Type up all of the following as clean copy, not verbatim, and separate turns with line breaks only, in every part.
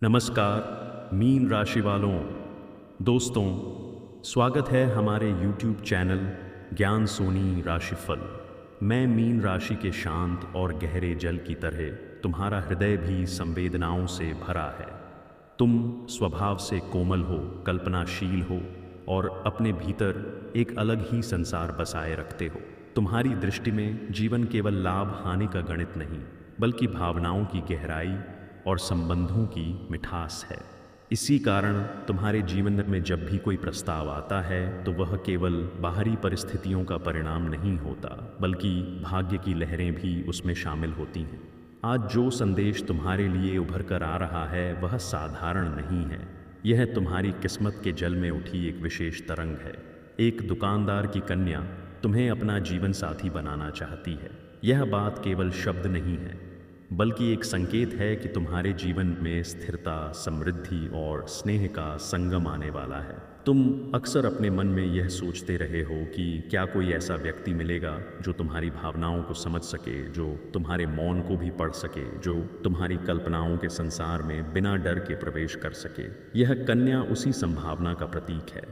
नमस्कार मीन राशि वालों। दोस्तों, स्वागत है हमारे YouTube चैनल ज्ञान सोनी राशिफल। मैं मीन राशि के शांत और गहरे जल की तरह तुम्हारा हृदय भी संवेदनाओं से भरा है। तुम स्वभाव से कोमल हो, कल्पनाशील हो और अपने भीतर एक अलग ही संसार बसाए रखते हो। तुम्हारी दृष्टि में जीवन केवल लाभ हानि का गणित नहीं, बल्कि भावनाओं की गहराई और संबंधों की मिठास है। इसी कारण तुम्हारे जीवन में जब भी कोई प्रस्ताव आता है तो वह केवल बाहरी परिस्थितियों का परिणाम नहीं होता, बल्कि भाग्य की लहरें भी उसमें शामिल होती हैं। आज जो संदेश तुम्हारे लिए उभर कर आ रहा है वह साधारण नहीं है। यह तुम्हारी किस्मत के जल में उठी एक विशेष तरंग है। एक दुकानदार की कन्या तुम्हें अपना जीवन साथी बनाना चाहती है। यह बात केवल शब्द नहीं है, बल्कि एक संकेत है कि तुम्हारे जीवन में स्थिरता, समृद्धि और स्नेह का संगम आने वाला है। तुम अक्सर अपने मन में यह सोचते रहे हो कि क्या कोई ऐसा व्यक्ति मिलेगा जो तुम्हारी भावनाओं को समझ सके, जो तुम्हारे मौन को भी पढ़ सके, जो तुम्हारी कल्पनाओं के संसार में बिना डर के प्रवेश कर सके। यह कन्या उसी संभावना का प्रतीक है।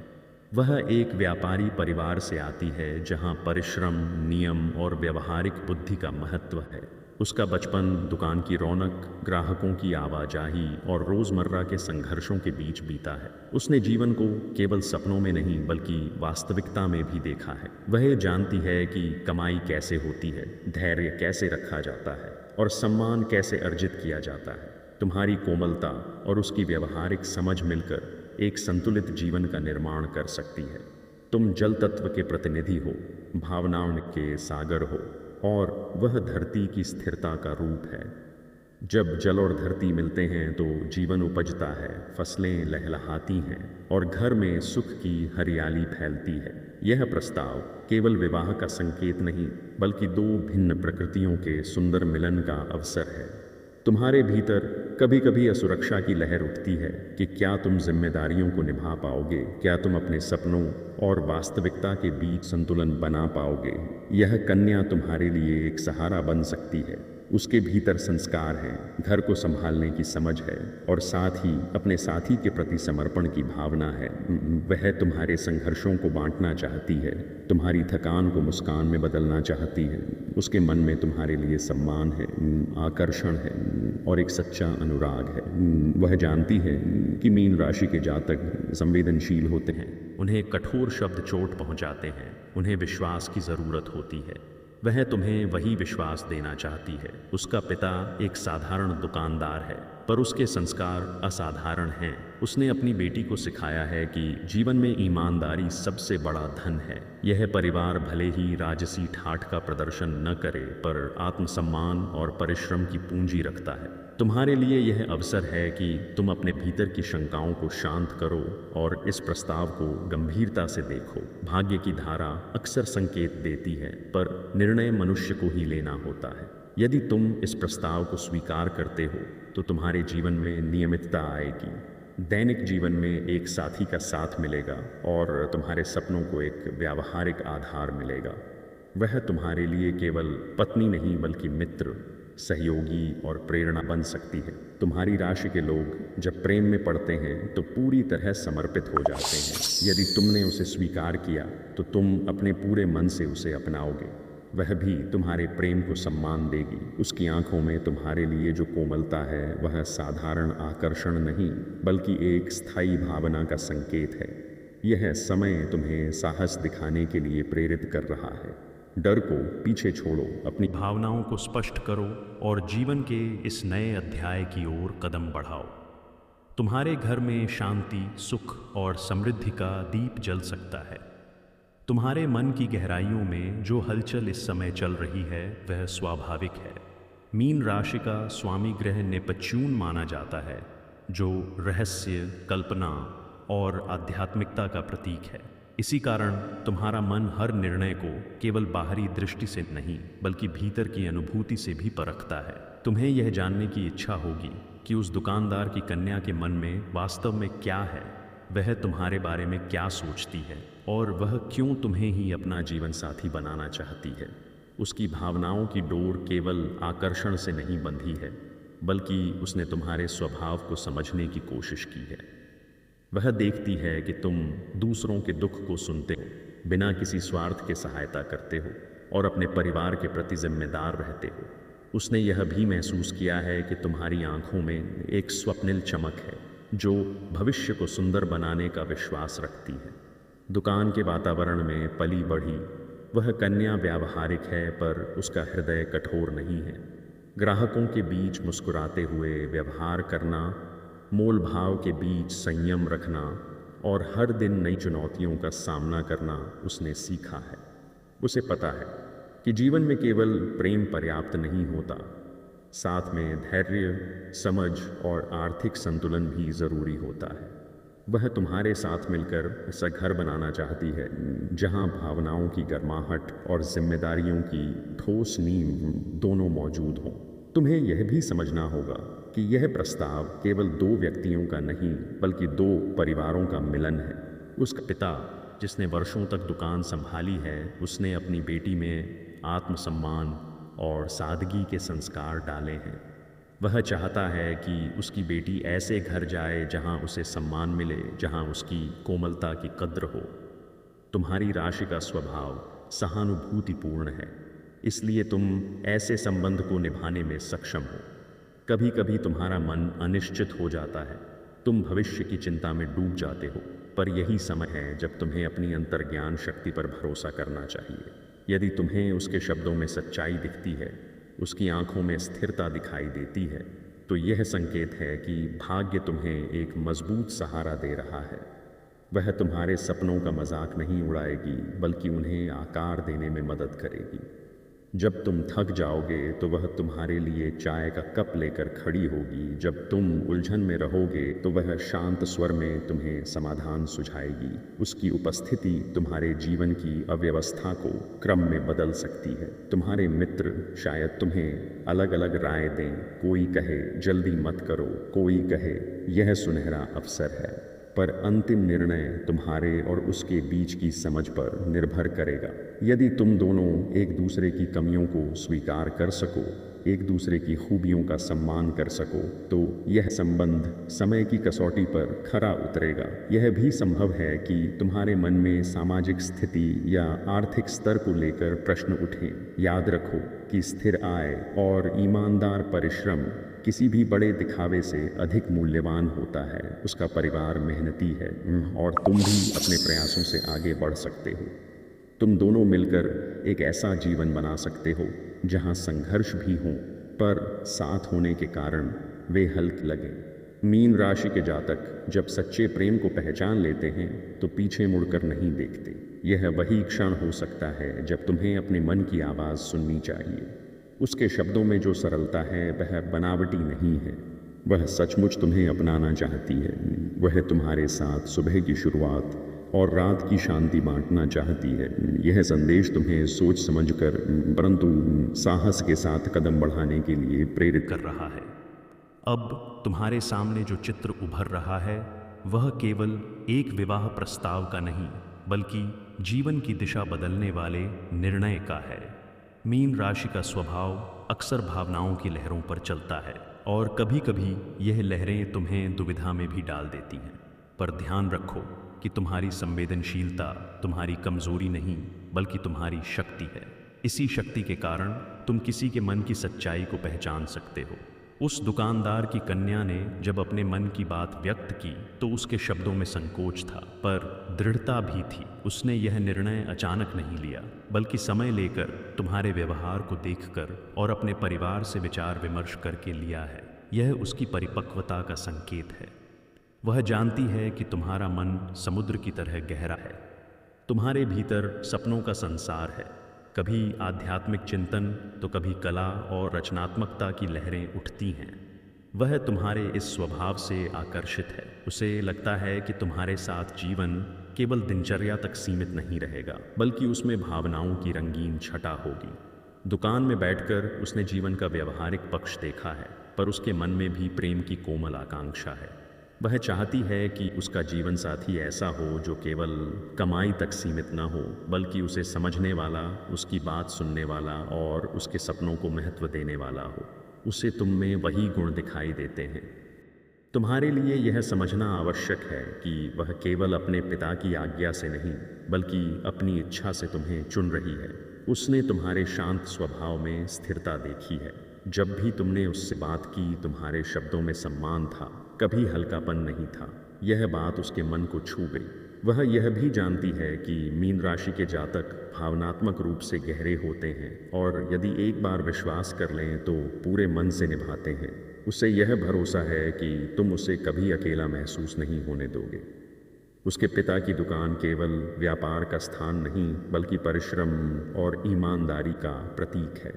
वह एक व्यापारी परिवार से आती है जहाँ परिश्रम, नियम और व्यवहारिक बुद्धि का महत्व है। उसका बचपन दुकान की रौनक, ग्राहकों की आवाजाही और रोज़मर्रा के संघर्षों के बीच बीता है। उसने जीवन को केवल सपनों में नहीं बल्कि वास्तविकता में भी देखा है। वह जानती है कि कमाई कैसे होती है, धैर्य कैसे रखा जाता है और सम्मान कैसे अर्जित किया जाता है। तुम्हारी कोमलता और उसकी व्यवहारिक समझ मिलकर एक संतुलित जीवन का निर्माण कर सकती है। तुम जल तत्व के प्रतिनिधि हो, भावनाओं के सागर हो और वह धरती की स्थिरता का रूप है। जब जल और धरती मिलते हैं तो जीवन उपजता है, फसलें लहलहाती हैं और घर में सुख की हरियाली फैलती है। यह प्रस्ताव केवल विवाह का संकेत नहीं, बल्कि दो भिन्न प्रकृतियों के सुंदर मिलन का अवसर है। तुम्हारे भीतर कभी कभी असुरक्षा की लहर उठती है कि क्या तुम जिम्मेदारियों को निभा पाओगे, क्या तुम अपने सपनों और वास्तविकता के बीच संतुलन बना पाओगे। यह कन्या तुम्हारे लिए एक सहारा बन सकती है। उसके भीतर संस्कार हैं, घर को संभालने की समझ है और साथ ही अपने साथी के प्रति समर्पण की भावना है। वह तुम्हारे संघर्षों को बांटना चाहती है, तुम्हारी थकान को मुस्कान में बदलना चाहती है। उसके मन में तुम्हारे लिए सम्मान है, आकर्षण है और एक सच्चा अनुराग है। वह जानती है कि मीन राशि के जातक संवेदनशील होते हैं। उन्हें कठोर शब्द चोट पहुंचाते हैं, उन्हें विश्वास की ज़रूरत होती है। वह तुम्हें वही विश्वास देना चाहती है। उसका पिता एक साधारण दुकानदार है, पर उसके संस्कार असाधारण हैं। उसने अपनी बेटी को सिखाया है कि जीवन में ईमानदारी सबसे बड़ा धन है। यह परिवार भले ही राजसी ठाठ का प्रदर्शन न करे, पर आत्मसम्मान और परिश्रम की पूंजी रखता है। तुम्हारे लिए यह अवसर है कि तुम अपने भीतर की शंकाओं को शांत करो और इस प्रस्ताव को गंभीरता से देखो। भाग्य की धारा अक्सर संकेत देती है, पर निर्णय मनुष्य को ही लेना होता है। यदि तुम इस प्रस्ताव को स्वीकार करते हो तो तुम्हारे जीवन में नियमितता आएगी, दैनिक जीवन में एक साथी का साथ मिलेगा और तुम्हारे सपनों को एक व्यावहारिक आधार मिलेगा। वह तुम्हारे लिए केवल पत्नी नहीं बल्कि मित्र, सहयोगी और प्रेरणा बन सकती है। तुम्हारी राशि के लोग जब प्रेम में पड़ते हैं तो पूरी तरह समर्पित हो जाते हैं। यदि तुमने उसे स्वीकार किया तो तुम अपने पूरे मन से उसे अपनाओगे। वह भी तुम्हारे प्रेम को सम्मान देगी। उसकी आंखों में तुम्हारे लिए जो कोमलता है वह साधारण आकर्षण नहीं बल्कि एक स्थायी भावना का संकेत है। यह समय तुम्हें साहस दिखाने के लिए प्रेरित कर रहा है। डर को पीछे छोड़ो, अपनी भावनाओं को स्पष्ट करो और जीवन के इस नए अध्याय की ओर कदम बढ़ाओ। तुम्हारे घर में शांति, सुख और समृद्धि का दीप जल सकता है। तुम्हारे मन की गहराइयों में जो हलचल इस समय चल रही है वह स्वाभाविक है। मीन राशि का स्वामी ग्रह नेपच्यून माना जाता है, जो रहस्य, कल्पना और आध्यात्मिकता का प्रतीक है। इसी कारण तुम्हारा मन हर निर्णय को केवल बाहरी दृष्टि से नहीं बल्कि भीतर की अनुभूति से भी परखता है। तुम्हें यह जानने की इच्छा होगी कि उस दुकानदार की कन्या के मन में वास्तव में क्या है, वह तुम्हारे बारे में क्या सोचती है और वह क्यों तुम्हें ही अपना जीवन साथी बनाना चाहती है। उसकी भावनाओं की डोर केवल आकर्षण से नहीं बंधी है, बल्कि उसने तुम्हारे स्वभाव को समझने की कोशिश की है। वह देखती है कि तुम दूसरों के दुख को सुनते हो, बिना किसी स्वार्थ के सहायता करते हो और अपने परिवार के प्रति जिम्मेदार रहते हो। उसने यह भी महसूस किया है कि तुम्हारी आंखों में एक स्वप्निल चमक है जो भविष्य को सुंदर बनाने का विश्वास रखती है। दुकान के वातावरण में पली बढ़ी वह कन्या व्यावहारिक है, पर उसका हृदय कठोर नहीं है। ग्राहकों के बीच मुस्कुराते हुए व्यवहार करना, मोल भाव के बीच संयम रखना और हर दिन नई चुनौतियों का सामना करना उसने सीखा है। उसे पता है कि जीवन में केवल प्रेम पर्याप्त नहीं होता, साथ में धैर्य, समझ और आर्थिक संतुलन भी ज़रूरी होता है। वह तुम्हारे साथ मिलकर ऐसा घर बनाना चाहती है जहां भावनाओं की गर्माहट और जिम्मेदारियों की ठोस नींव दोनों मौजूद हों। तुम्हें यह भी समझना होगा कि यह प्रस्ताव केवल दो व्यक्तियों का नहीं बल्कि दो परिवारों का मिलन है। उसका पिता, जिसने वर्षों तक दुकान संभाली है, उसने अपनी बेटी में आत्मसम्मान और सादगी के संस्कार डाले हैं। वह चाहता है कि उसकी बेटी ऐसे घर जाए जहां उसे सम्मान मिले, जहां उसकी कोमलता की कद्र हो। तुम्हारी राशि का स्वभाव सहानुभूतिपूर्ण है, इसलिए तुम ऐसे संबंध को निभाने में सक्षम हो। कभी कभी तुम्हारा मन अनिश्चित हो जाता है, तुम भविष्य की चिंता में डूब जाते हो, पर यही समय है जब तुम्हें अपनी अंतर्ज्ञान शक्ति पर भरोसा करना चाहिए। यदि तुम्हें उसके शब्दों में सच्चाई दिखती है, उसकी आंखों में स्थिरता दिखाई देती है, तो यह संकेत है कि भाग्य तुम्हें एक मजबूत सहारा दे रहा है। वह तुम्हारे सपनों का मजाक नहीं उड़ाएगी, बल्कि उन्हें आकार देने में मदद करेगी। जब तुम थक जाओगे तो वह तुम्हारे लिए चाय का कप लेकर खड़ी होगी। जब तुम उलझन में रहोगे तो वह शांत स्वर में तुम्हें समाधान सुझाएगी। उसकी उपस्थिति तुम्हारे जीवन की अव्यवस्था को क्रम में बदल सकती है। तुम्हारे मित्र शायद तुम्हें अलग अलग राय दें। कोई कहे जल्दी मत करो, कोई कहे यह सुनहरा अवसर है, पर अंतिम निर्णय तुम्हारे और उसके बीच की समझ पर निर्भर करेगा। यदि तुम दोनों एक दूसरे की कमियों को स्वीकार कर सको, एक दूसरे की खूबियों का सम्मान कर सको, तो यह संबंध समय की कसौटी पर खरा उतरेगा। यह भी संभव है कि तुम्हारे मन में सामाजिक स्थिति या आर्थिक स्तर को लेकर प्रश्न उठें। याद रखो कि स्थिर आय और ईमानदार परिश्रम किसी भी बड़े दिखावे से अधिक मूल्यवान होता है। उसका परिवार मेहनती है और तुम भी अपने प्रयासों से आगे बढ़ सकते हो। तुम दोनों मिलकर एक ऐसा जीवन बना सकते हो जहां संघर्ष भी हो, पर साथ होने के कारण वे हल्के लगें। मीन राशि के जातक जब सच्चे प्रेम को पहचान लेते हैं तो पीछे मुड़कर नहीं देखते। यह वही क्षण हो सकता है जब तुम्हें अपने मन की आवाज़ सुननी चाहिए। उसके शब्दों में जो सरलता है वह बनावटी नहीं है। वह सचमुच तुम्हें अपनाना चाहती है। वह तुम्हारे साथ सुबह की शुरुआत और रात की शांति बांटना चाहती है। यह संदेश तुम्हें सोच समझकर परंतु साहस के साथ कदम बढ़ाने के लिए प्रेरित कर रहा है। अब तुम्हारे सामने जो चित्र उभर रहा है वह केवल एक विवाह प्रस्ताव का नहीं, बल्कि जीवन की दिशा बदलने वाले निर्णय का है। मीन राशि का स्वभाव अक्सर भावनाओं की लहरों पर चलता है और कभी कभी यह लहरें तुम्हें दुविधा में भी डाल देती हैं। पर ध्यान रखो कि तुम्हारी संवेदनशीलता तुम्हारी कमजोरी नहीं बल्कि तुम्हारी शक्ति है। इसी शक्ति के कारण तुम किसी के मन की सच्चाई को पहचान सकते हो। उस दुकानदार की कन्या ने जब अपने मन की बात व्यक्त की तो उसके शब्दों में संकोच था, पर दृढ़ता भी थी। उसने यह निर्णय अचानक नहीं लिया, बल्कि समय लेकर, तुम्हारे व्यवहार को देखकर और अपने परिवार से विचार विमर्श करके लिया है। यह उसकी परिपक्वता का संकेत है। वह जानती है कि तुम्हारा मन समुद्र की तरह गहरा है। तुम्हारे भीतर सपनों का संसार है, कभी आध्यात्मिक चिंतन तो कभी कला और रचनात्मकता की लहरें उठती हैं। वह तुम्हारे इस स्वभाव से आकर्षित है। उसे लगता है कि तुम्हारे साथ जीवन केवल दिनचर्या तक सीमित नहीं रहेगा, बल्कि उसमें भावनाओं की रंगीन छटा होगी। दुकान में बैठकर उसने जीवन का व्यवहारिक पक्ष देखा है, पर उसके मन में भी प्रेम की कोमल आकांक्षा है। वह चाहती है कि उसका जीवन साथी ऐसा हो जो केवल कमाई तक सीमित न हो, बल्कि उसे समझने वाला, उसकी बात सुनने वाला और उसके सपनों को महत्व देने वाला हो। उसे तुम में वही गुण दिखाई देते हैं। तुम्हारे लिए यह समझना आवश्यक है कि वह केवल अपने पिता की आज्ञा से नहीं बल्कि अपनी इच्छा से तुम्हें चुन रही है। उसने तुम्हारे शांत स्वभाव में स्थिरता देखी है। जब भी तुमने उससे बात की तुम्हारे शब्दों में सम्मान था, कभी हल्कापन नहीं था। यह बात उसके मन को छू गई। वह यह भी जानती है कि मीन राशि के जातक भावनात्मक रूप से गहरे होते हैं और यदि एक बार विश्वास कर लें तो पूरे मन से निभाते हैं। उसे यह भरोसा है कि तुम उसे कभी अकेला महसूस नहीं होने दोगे। उसके पिता की दुकान केवल व्यापार का स्थान नहीं बल्कि परिश्रम और ईमानदारी का प्रतीक है।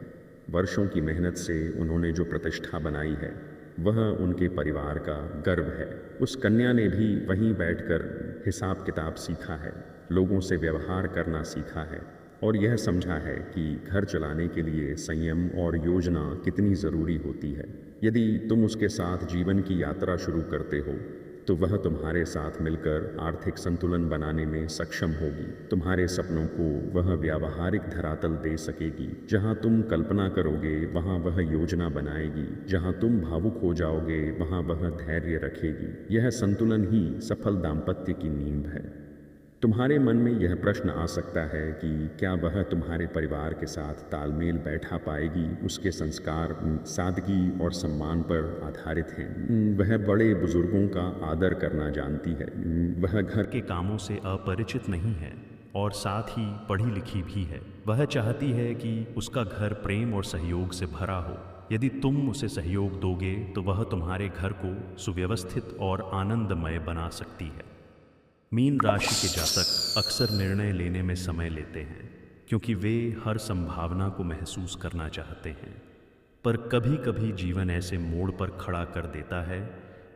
वर्षों की मेहनत से उन्होंने जो प्रतिष्ठा बनाई है वह उनके परिवार का गर्व है। उस कन्या ने भी वहीं बैठकर हिसाब किताब सीखा है, लोगों से व्यवहार करना सीखा है और यह समझा है कि घर चलाने के लिए संयम और योजना कितनी ज़रूरी होती है। यदि तुम उसके साथ जीवन की यात्रा शुरू करते हो तो वह तुम्हारे साथ मिलकर आर्थिक संतुलन बनाने में सक्षम होगी। तुम्हारे सपनों को वह व्यावहारिक धरातल दे सकेगी। जहां तुम कल्पना करोगे वहां वह योजना बनाएगी। जहां तुम भावुक हो जाओगे वहां वह धैर्य रखेगी। यह संतुलन ही सफल दाम्पत्य की नींव है। तुम्हारे मन में यह प्रश्न आ सकता है कि क्या वह तुम्हारे परिवार के साथ तालमेल बैठा पाएगी। उसके संस्कार सादगी और सम्मान पर आधारित हैं। वह बड़े बुजुर्गों का आदर करना जानती है। वह घर
के कामों से अपरिचित नहीं है और साथ ही पढ़ी लिखी भी है। वह चाहती है कि उसका घर प्रेम और सहयोग से भरा हो। यदि तुम उसे सहयोग दोगे तो वह तुम्हारे घर को सुव्यवस्थित और आनंदमय बना सकती है। मीन राशि के जातक अक्सर निर्णय लेने में समय लेते हैं क्योंकि वे हर संभावना को महसूस करना चाहते हैं, पर कभी कभी जीवन ऐसे मोड़ पर खड़ा कर देता है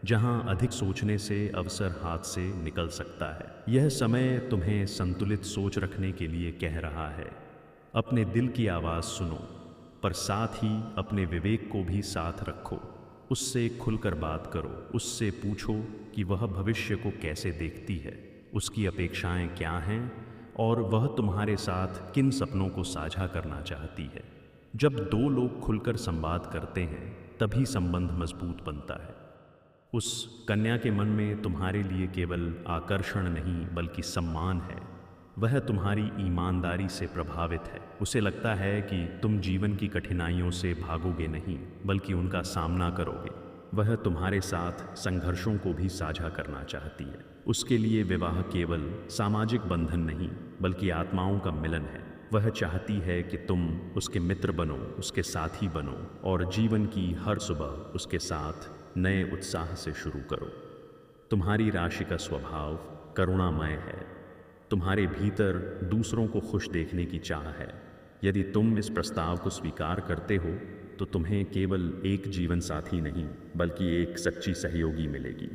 जहां अधिक सोचने से अवसर हाथ से निकल सकता है। यह समय तुम्हें संतुलित सोच रखने के लिए कह रहा है। अपने दिल की आवाज़ सुनो, पर साथ ही अपने विवेक को भी साथ रखो। उससे खुलकर बात करो, उससे पूछो कि वह भविष्य को कैसे देखती है, उसकी अपेक्षाएं क्या हैं और वह तुम्हारे साथ किन सपनों को साझा करना चाहती है। जब दो लोग खुलकर संवाद करते हैं तभी संबंध मजबूत बनता है। उस कन्या के मन में तुम्हारे लिए केवल आकर्षण नहीं बल्कि सम्मान है। वह तुम्हारी ईमानदारी से प्रभावित है। उसे लगता है कि तुम जीवन की कठिनाइयों से भागोगे नहीं बल्कि उनका सामना करोगे। वह तुम्हारे साथ संघर्षों को भी साझा करना चाहती है। उसके लिए विवाह केवल सामाजिक बंधन नहीं बल्कि आत्माओं का मिलन है। वह चाहती है कि तुम उसके मित्र बनो, उसके साथी बनो और जीवन की हर सुबह उसके साथ नए उत्साह से शुरू करो। तुम्हारी राशि का स्वभाव करुणामय है। तुम्हारे भीतर दूसरों को खुश देखने की चाह है। यदि तुम इस प्रस्ताव को स्वीकार करते हो तो तुम्हें केवल एक जीवन साथी नहीं बल्कि एक सच्ची सहयोगी मिलेगी।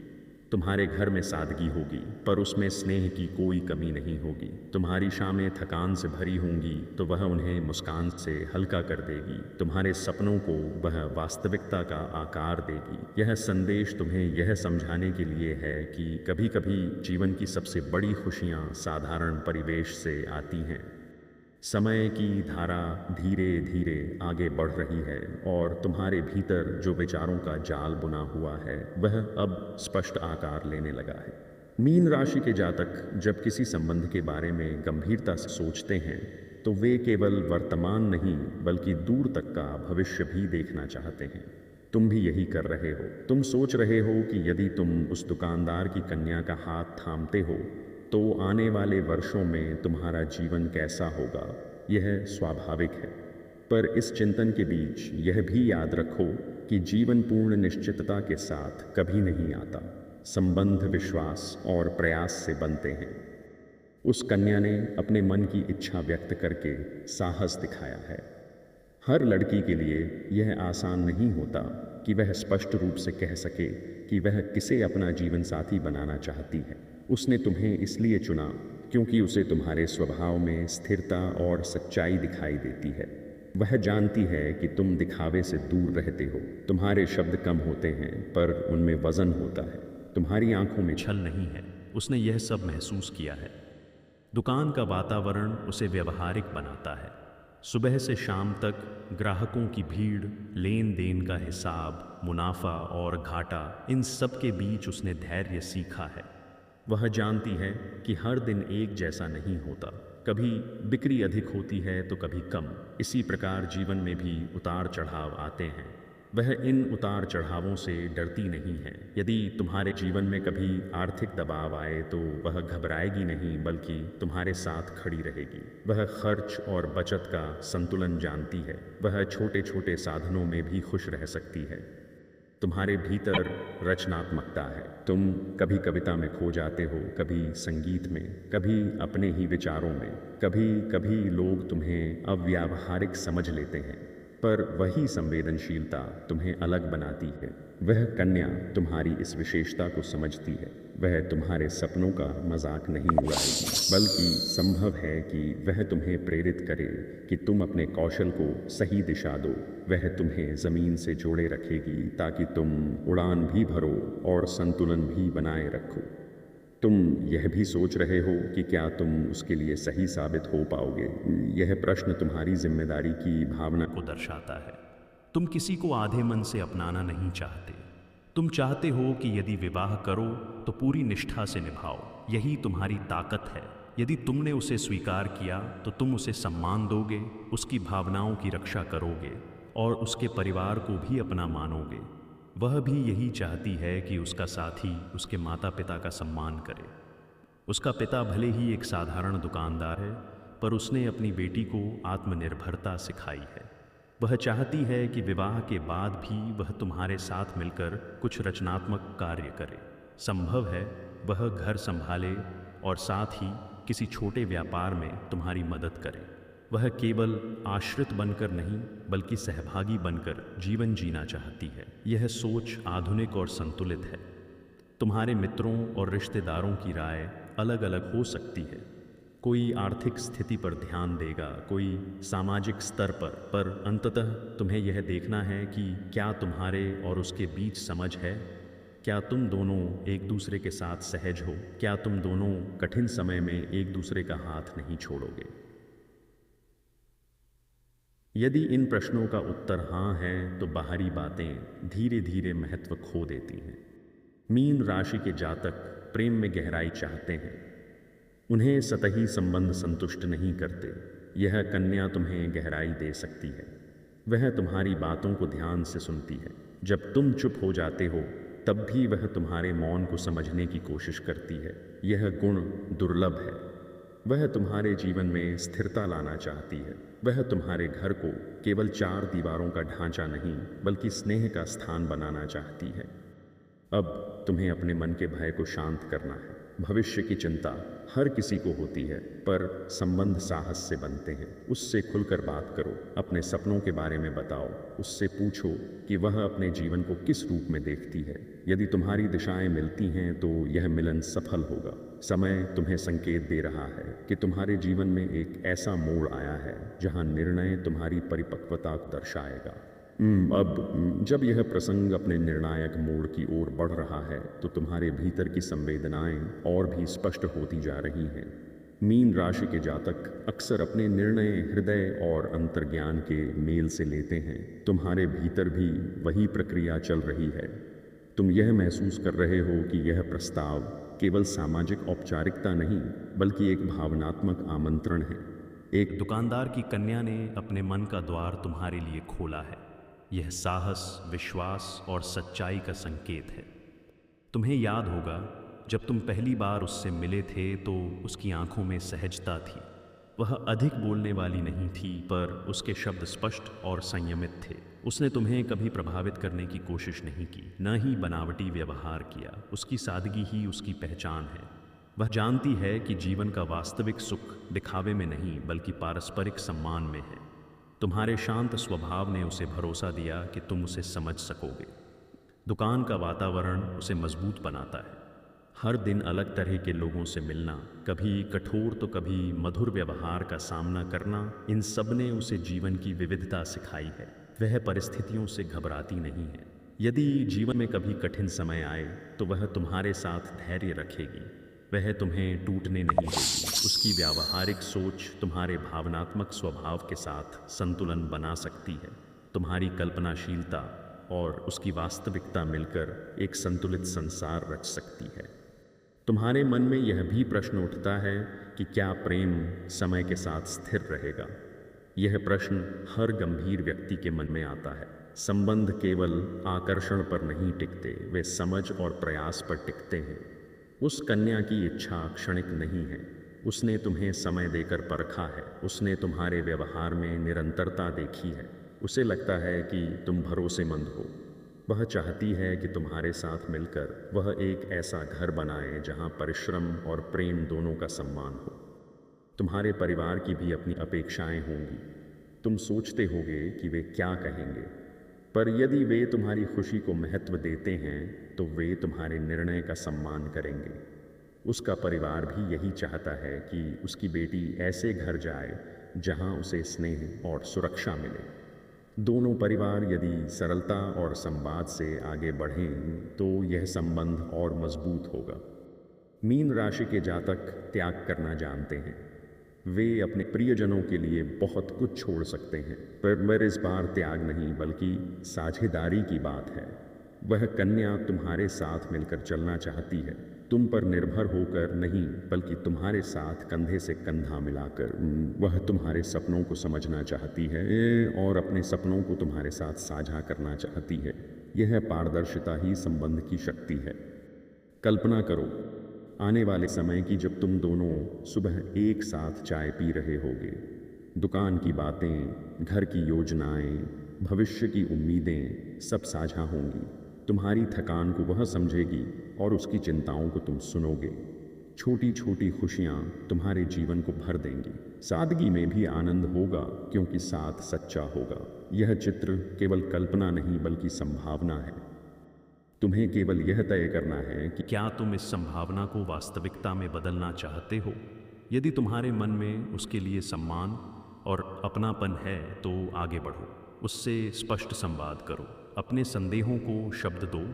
तुम्हारे घर में सादगी होगी पर उसमें स्नेह की कोई कमी नहीं होगी। तुम्हारी शामें थकान से भरी होंगी तो वह उन्हें मुस्कान से हल्का कर देगी। तुम्हारे सपनों को वह वास्तविकता का आकार देगी। यह संदेश तुम्हें यह समझाने के लिए है कि कभी कभी जीवन की सबसे बड़ी खुशियाँ साधारण परिवेश से आती हैं। समय की धारा धीरे धीरे आगे बढ़ रही है और तुम्हारे भीतर जो विचारों का जाल बुना हुआ है वह अब स्पष्ट आकार लेने लगा है। मीन राशि के जातक जब किसी संबंध के बारे में गंभीरता से सोचते हैं तो वे केवल वर्तमान नहीं बल्कि दूर तक का भविष्य भी देखना चाहते हैं। तुम भी यही कर रहे हो। तुम सोच रहे हो कि यदि तुम उस दुकानदार की कन्या का हाथ थामते हो तो आने वाले वर्षों में तुम्हारा जीवन कैसा होगा। यह स्वाभाविक है, पर इस चिंतन के बीच यह भी याद रखो कि जीवन पूर्ण निश्चितता के साथ कभी नहीं आता। संबंध विश्वास और प्रयास से बनते हैं। उस कन्या ने अपने मन की इच्छा व्यक्त करके साहस दिखाया है। हर लड़की के लिए यह आसान नहीं होता कि वह स्पष्ट रूप से कह सके कि वह किसे अपना जीवन साथी बनाना चाहती है। उसने तुम्हें इसलिए चुना क्योंकि उसे तुम्हारे स्वभाव में स्थिरता और सच्चाई दिखाई देती है। वह जानती है कि तुम दिखावे से दूर रहते हो। तुम्हारे शब्द कम होते हैं पर उनमें वजन होता है। तुम्हारी आंखों में छल नहीं है। उसने यह सब महसूस किया है। दुकान का वातावरण उसे व्यवहारिक बनाता है। सुबह से शाम तक ग्राहकों की भीड़, लेन देन का हिसाब, मुनाफा और घाटा, इन सब के बीच उसने धैर्य सीखा है। वह जानती है कि हर दिन एक जैसा नहीं होता, कभी बिक्री अधिक होती है तो कभी कम। इसी प्रकार जीवन में भी उतार चढ़ाव आते हैं। वह इन उतार चढ़ावों से डरती नहीं है। यदि तुम्हारे जीवन में कभी आर्थिक दबाव आए तो वह घबराएगी नहीं, बल्कि तुम्हारे साथ खड़ी रहेगी। वह खर्च और बचत का संतुलन जानती है। वह छोटे छोटे साधनों में भी खुश रह सकती है। तुम्हारे भीतर रचनात्मकता है। तुम कभी कविता में खो जाते हो, कभी संगीत में, कभी अपने ही विचारों में। कभी कभी लोग तुम्हें अव्यावहारिक समझ लेते हैं, पर वही संवेदनशीलता तुम्हें अलग बनाती है। वह कन्या तुम्हारी इस विशेषता को समझती है। वह तुम्हारे सपनों का मजाक नहीं उड़ाएगी, बल्कि संभव है कि वह तुम्हें प्रेरित करे कि तुम अपने कौशल को सही दिशा दो। वह तुम्हें ज़मीन से जोड़े रखेगी ताकि तुम उड़ान भी भरो और संतुलन भी बनाए रखो। तुम यह भी सोच रहे हो कि क्या तुम उसके लिए सही साबित हो पाओगे। यह प्रश्न तुम्हारी जिम्मेदारी की भावना
को दर्शाता है। तुम किसी को आधे मन से अपनाना नहीं चाहते। तुम चाहते हो कि यदि विवाह करो तो पूरी निष्ठा से निभाओ। यही तुम्हारी ताकत है। यदि तुमने उसे स्वीकार किया तो तुम उसे सम्मान दोगे, उसकी भावनाओं की रक्षा करोगे और उसके परिवार को भी अपना मानोगे। वह भी यही चाहती है कि उसका साथी उसके माता पिता का सम्मान करे। उसका पिता भले ही एक साधारण दुकानदार है, पर उसने अपनी बेटी को आत्मनिर्भरता सिखाई है। वह चाहती है कि विवाह के बाद भी वह तुम्हारे साथ मिलकर कुछ रचनात्मक कार्य करे। संभव है वह घर संभाले और साथ ही किसी छोटे व्यापार में तुम्हारी मदद करे। वह केवल आश्रित बनकर नहीं, बल्कि सहभागी बनकर जीवन जीना चाहती है। यह सोच आधुनिक और संतुलित है। तुम्हारे मित्रों और रिश्तेदारों की राय अलग अलग हो सकती है। कोई आर्थिक स्थिति पर ध्यान देगा, कोई सामाजिक स्तर पर अंततः तुम्हें यह देखना है कि क्या तुम्हारे और उसके बीच समझ है। क्या तुम दोनों एक दूसरे के साथ सहज हो? क्या तुम दोनों कठिन समय में एक दूसरे का हाथ नहीं छोड़ोगे? यदि इन प्रश्नों का उत्तर हाँ है तो बाहरी बातें धीरे धीरे महत्व खो देती हैं। मीन राशि के जातक प्रेम में गहराई चाहते हैं। उन्हें सतही संबंध संतुष्ट नहीं करते। यह कन्या तुम्हें गहराई दे सकती है। वह तुम्हारी बातों को ध्यान से सुनती है। जब तुम चुप हो जाते हो तब भी वह तुम्हारे मौन को समझने की कोशिश करती है। यह गुण दुर्लभ है। वह तुम्हारे जीवन में स्थिरता लाना चाहती है। वह तुम्हारे घर को केवल 4 दीवारों का ढांचा नहीं, बल्कि स्नेह का स्थान बनाना चाहती है। अब तुम्हें अपने मन के भय को शांत करना है। भविष्य की चिंता हर किसी को होती है, पर संबंध साहस से बनते हैं। उससे खुलकर बात करो, अपने सपनों के बारे में बताओ। उससे पूछो कि वह अपने जीवन को किस रूप में देखती है। यदि तुम्हारी दिशाएं मिलती हैं तो यह मिलन सफल होगा। समय तुम्हें संकेत दे रहा है कि तुम्हारे जीवन में एक ऐसा मोड़ आया है जहां निर्णय तुम्हारी परिपक्वता को दर्शाएगा। अब जब यह प्रसंग अपने निर्णायक मोड़ की ओर बढ़ रहा है तो तुम्हारे भीतर की संवेदनाएं और भी स्पष्ट होती जा रही हैं। मीन राशि के जातक अक्सर अपने निर्णय हृदय और अंतर्ज्ञान के मेल से लेते हैं। तुम्हारे भीतर भी वही प्रक्रिया चल रही है। तुम यह महसूस कर रहे हो कि यह प्रस्ताव केवल सामाजिक औपचारिकता नहीं, बल्कि एक भावनात्मक आमंत्रण है। एक दुकानदार की कन्या ने अपने मन का द्वार तुम्हारे लिए खोला है। यह साहस, विश्वास और सच्चाई का संकेत है। तुम्हें याद होगा जब तुम पहली बार उससे मिले थे तो उसकी आंखों में सहजता थी। वह अधिक बोलने वाली नहीं थी, पर उसके शब्द स्पष्ट और संयमित थे। उसने तुम्हें कभी प्रभावित करने की कोशिश नहीं की, न ही बनावटी व्यवहार किया। उसकी सादगी ही उसकी पहचान है। वह जानती है कि जीवन का वास्तविक सुख दिखावे में नहीं, बल्कि पारस्परिक सम्मान में है। तुम्हारे शांत स्वभाव ने उसे भरोसा दिया कि तुम उसे समझ सकोगे। दुकान का वातावरण उसे मजबूत बनाता है। हर दिन अलग तरह के लोगों से मिलना, कभी कठोर तो कभी मधुर व्यवहार का सामना करना, इन सब ने उसे जीवन की विविधता सिखाई है। वह परिस्थितियों से घबराती नहीं है। यदि जीवन में कभी कठिन समय आए तो वह तुम्हारे साथ धैर्य रखेगी। वह तुम्हें टूटने नहीं देगी। उसकी व्यावहारिक सोच तुम्हारे भावनात्मक स्वभाव के साथ संतुलन बना सकती है। तुम्हारी कल्पनाशीलता और उसकी वास्तविकता मिलकर एक संतुलित संसार रच सकती है। तुम्हारे मन में यह भी प्रश्न उठता है कि क्या प्रेम समय के साथ स्थिर रहेगा। यह प्रश्न हर गंभीर व्यक्ति के मन में आता है। संबंध केवल आकर्षण पर नहीं टिकते, वे समझ और प्रयास पर टिकते हैं। उस कन्या की इच्छा क्षणिक नहीं है। उसने तुम्हें समय देकर परखा है। उसने तुम्हारे व्यवहार में निरंतरता देखी है। उसे लगता है कि तुम भरोसेमंद हो। वह चाहती है कि तुम्हारे साथ मिलकर वह एक ऐसा घर बनाए जहां परिश्रम और प्रेम दोनों का सम्मान हो। तुम्हारे परिवार की भी अपनी अपेक्षाएं होंगी। तुम सोचते होगे कि वे क्या कहेंगे, पर यदि वे तुम्हारी खुशी को महत्व देते हैं तो वे तुम्हारे निर्णय का सम्मान करेंगे। उसका परिवार भी यही चाहता है कि उसकी बेटी ऐसे घर जाए जहां उसे स्नेह और सुरक्षा मिले। दोनों परिवार यदि सरलता और संवाद से आगे बढ़ें तो यह संबंध और मजबूत होगा। मीन राशि के जातक त्याग करना जानते हैं। वे अपने प्रियजनों के लिए बहुत कुछ छोड़ सकते हैं, पर इस बार त्याग नहीं बल्कि साझेदारी की बात है। वह कन्या तुम्हारे साथ मिलकर चलना चाहती है, तुम पर निर्भर होकर नहीं बल्कि तुम्हारे साथ कंधे से कंधा मिलाकर। वह तुम्हारे सपनों को समझना चाहती है और अपने सपनों को तुम्हारे साथ साझा करना चाहती है। यह पारदर्शिता ही संबंध की शक्ति है। कल्पना करो आने वाले समय की जब तुम दोनों सुबह एक साथ चाय पी रहे होगे। दुकान की बातें, घर की योजनाएं, भविष्य की उम्मीदें सब साझा होंगी। तुम्हारी थकान को वह समझेगी और उसकी चिंताओं को तुम सुनोगे। छोटी छोटी खुशियां तुम्हारे जीवन को भर देंगी। सादगी में भी आनंद होगा क्योंकि साथ सच्चा होगा। यह चित्र केवल कल्पना नहीं बल्कि संभावना है। तुम्हें केवल यह तय करना है कि
क्या तुम इस संभावना को वास्तविकता में बदलना चाहते हो। यदि तुम्हारे मन में उसके लिए सम्मान और अपनापन है तो आगे बढ़ो। उससे स्पष्ट संवाद करो। अपने संदेहों को शब्द दो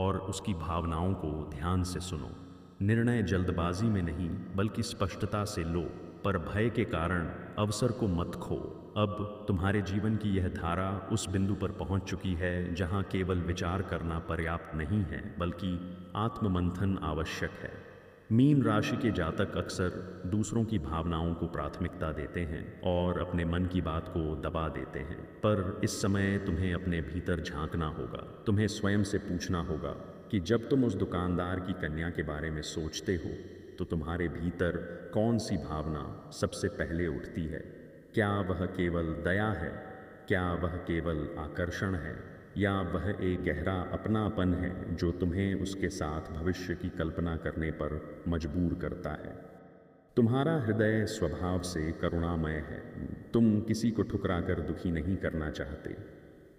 और उसकी भावनाओं को ध्यान से सुनो। निर्णय जल्दबाजी में नहीं बल्कि स्पष्टता से लो, पर भय के कारण अवसर को मत खो। अब तुम्हारे जीवन की यह धारा उस बिंदु पर पहुंच चुकी है जहां केवल विचार करना पर्याप्त नहीं है बल्कि आत्ममंथन आवश्यक है। मीन राशि के जातक अक्सर दूसरों की भावनाओं को प्राथमिकता देते हैं और अपने मन की बात को दबा देते हैं, पर इस समय तुम्हें अपने भीतर झांकना होगा। तुम्हें स्वयं से पूछना होगा कि जब तुम उस दुकानदार की कन्या के बारे में सोचते हो तो तुम्हारे भीतर कौन सी भावना सबसे पहले उठती है। क्या वह केवल दया है? क्या वह केवल आकर्षण है? या वह एक गहरा अपनापन है जो तुम्हें उसके साथ भविष्य की कल्पना करने पर मजबूर करता है। तुम्हारा हृदय स्वभाव से करुणामय है। तुम किसी को ठुकराकर दुखी नहीं करना चाहते,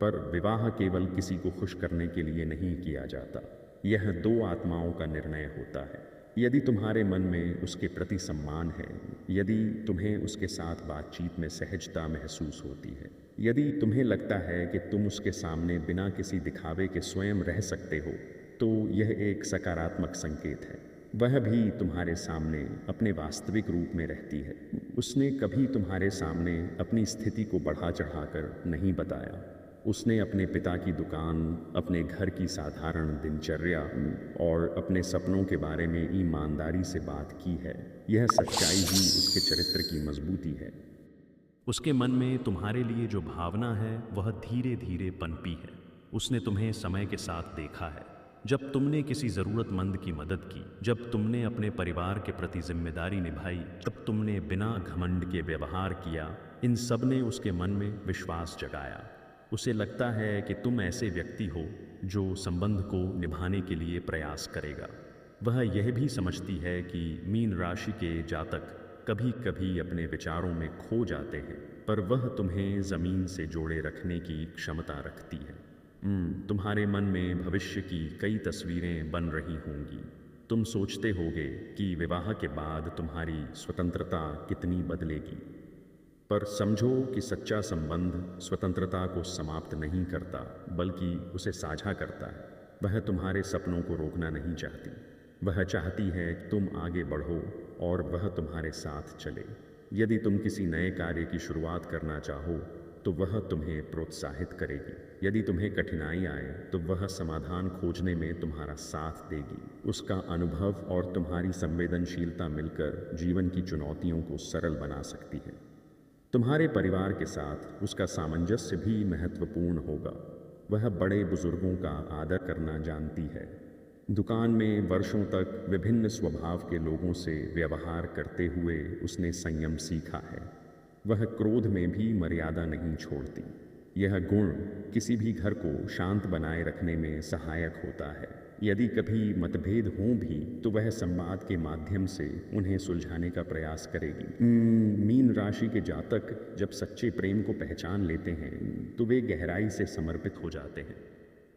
पर विवाह केवल किसी को खुश करने के लिए नहीं किया जाता। यह दो आत्माओं का निर्णय होता है। यदि तुम्हारे मन में उसके प्रति सम्मान है, यदि तुम्हें उसके साथ बातचीत में सहजता महसूस होती है, यदि तुम्हें लगता है कि तुम उसके सामने बिना किसी दिखावे के स्वयं रह सकते हो, तो यह एक सकारात्मक संकेत है। वह भी तुम्हारे सामने अपने वास्तविक रूप में रहती है। उसने कभी तुम्हारे सामने अपनी स्थिति को बढ़ा चढ़ाकर नहीं बताया। उसने अपने पिता की दुकान, अपने घर की साधारण दिनचर्या और अपने सपनों के बारे में ईमानदारी से बात की है। यह सच्चाई ही उसके चरित्र की मजबूती है। उसके मन में तुम्हारे लिए जो भावना है वह धीरे धीरे पनपी है। उसने तुम्हें समय के साथ देखा है, जब तुमने किसी ज़रूरतमंद की मदद की, जब तुमने अपने परिवार के प्रति जिम्मेदारी निभाई, जब तुमने बिना घमंड के व्यवहार किया। इन सब ने उसके मन में विश्वास जगाया। उसे लगता है कि तुम ऐसे व्यक्ति हो जो संबंध को निभाने के लिए प्रयास करेगा। वह यह भी समझती है कि मीन राशि के जातक कभी कभी अपने विचारों में खो जाते हैं, पर वह तुम्हें ज़मीन से जोड़े रखने की क्षमता रखती है। तुम्हारे मन में भविष्य की कई तस्वीरें बन रही होंगी। तुम सोचते होगे कि विवाह के बाद तुम्हारी स्वतंत्रता कितनी बदलेगी, पर समझो कि सच्चा संबंध स्वतंत्रता को समाप्त नहीं करता बल्कि उसे साझा करता है। वह तुम्हारे सपनों को रोकना नहीं चाहती,
वह चाहती है कि तुम आगे बढ़ो और वह तुम्हारे साथ चले। यदि तुम किसी नए कार्य की शुरुआत करना चाहो तो वह तुम्हें प्रोत्साहित करेगी। यदि तुम्हें कठिनाई आए तो वह समाधान खोजने में तुम्हारा साथ देगी। उसका अनुभव और तुम्हारी संवेदनशीलता मिलकर जीवन की चुनौतियों को सरल बना सकती है। तुम्हारे परिवार के साथ उसका सामंजस्य भी महत्वपूर्ण होगा। वह बड़े बुजुर्गों का आदर करना जानती है। दुकान में वर्षों तक विभिन्न स्वभाव के लोगों से व्यवहार करते हुए उसने संयम सीखा है। वह क्रोध में भी मर्यादा नहीं छोड़ती। यह गुण किसी भी घर को शांत बनाए रखने में सहायक होता है। यदि कभी मतभेद हों भी तो वह संवाद के माध्यम से उन्हें सुलझाने का प्रयास करेगी। मीन राशि के जातक जब सच्चे प्रेम को पहचान लेते हैं तो वे गहराई से समर्पित हो जाते हैं।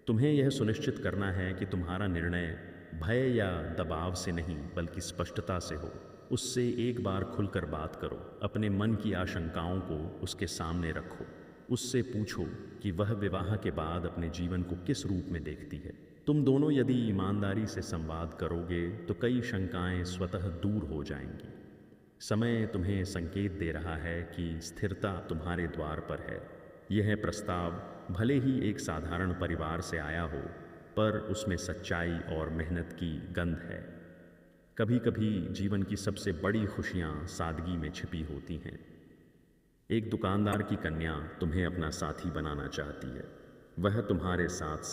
तुम्हें यह सुनिश्चित करना है कि तुम्हारा निर्णय भय या दबाव से नहीं बल्कि स्पष्टता से हो। उससे एक बार खुलकर बात करो। अपने मन की आशंकाओं को उसके सामने रखो। उससे पूछो कि वह विवाह के बाद अपने जीवन को किस रूप में देखती है। तुम दोनों यदि ईमानदारी से संवाद करोगे तो कई शंकाएं स्वतः दूर हो जाएंगी। समय तुम्हें संकेत दे रहा है कि स्थिरता तुम्हारे द्वार पर है। यह प्रस्ताव भले ही एक साधारण परिवार से आया हो, पर उसमें सच्चाई और मेहनत की गंध है। कभी कभी जीवन की सबसे बड़ी खुशियाँ सादगी में छिपी होती हैं। एक दुकानदार की कन्या तुम्हें अपना साथी बनाना चाहती है। वह तुम्हारे साथ